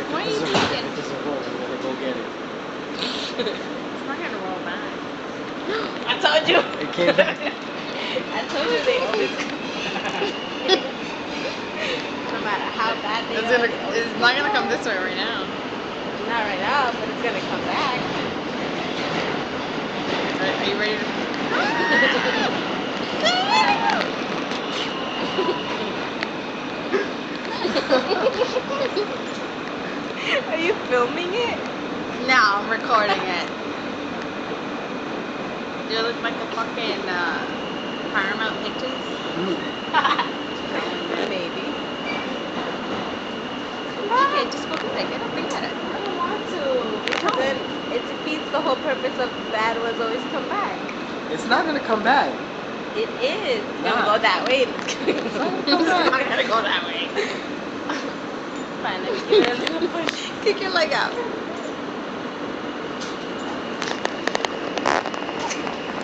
Why are you If thinking? it doesn't roll, I'm gonna go get it. It's not gonna roll back. I told you. It came back. I told you they always come back. No matter how bad they are, they always It's not gonna come this way right now. Not right now, but it's gonna come back. Are you ready to? Are you filming it? No, I'm recording it. Do I look like a fucking Paramount Pictures? Maybe. Okay, just go get it. Get up and get it. I don't want to. Because then it defeats the whole purpose of bad ones always come back. It's not gonna come back. It is. It's Nah. gonna go that way. It's It's not gonna go that way. Fine, let me give it a little push. Kick your leg out.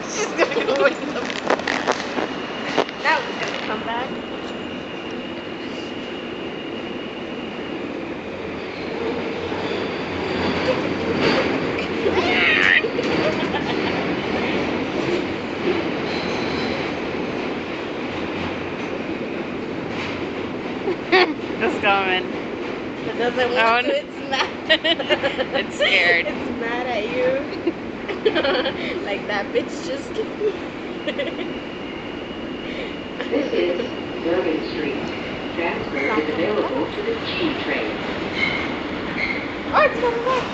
She's gonna go with the... That one's gonna come back. It's coming. It doesn't want to, it's mad. It's scared. It's mad at you. Like that bitch just This is Bergen Street. Transfer is available to the G train. Oh, it's coming back.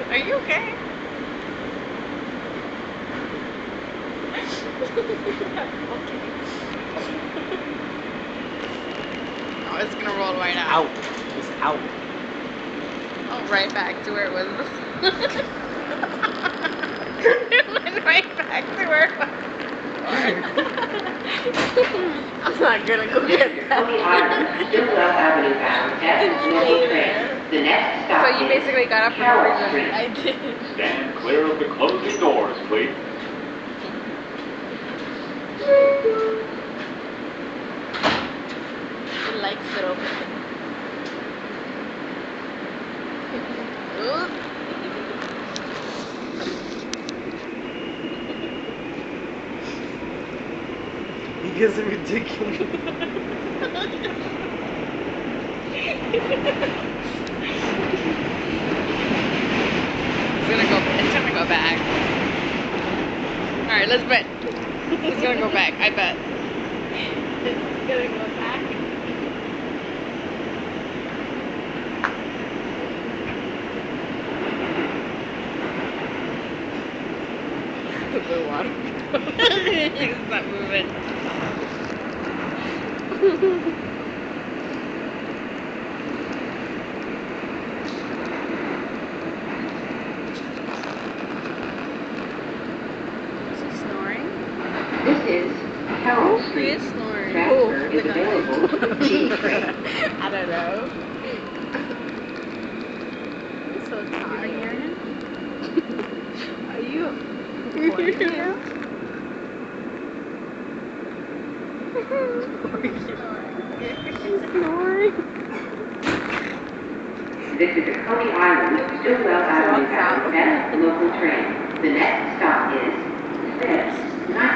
Are you okay? Okay. Oh, it's gonna roll right out. Out. It's out. Oh, right back to where it was. It went right back to where it was. I'm not gonna go get that. Coney Island, Stillwell Avenue bound F local train. The next stop So you is basically got up for no Carroll reason. Street. I did. Stand clear of the closing doors, please. He likes it open. Ooh. You guys are ridiculous. It's gonna go back. Alright, let's bet. It's gonna go back, I bet. It's gonna go back. The water. It's not moving. Is he snoring? This is Carroll He Street. is snoring. Transfer Oh, is available to the G train. I don't know. I'm so You can tired. hear him? Are you You recording hear him? him? Snoring. This is a Coney Island, Stillwell Avenue bound F local train. The next stop is Phipps, 9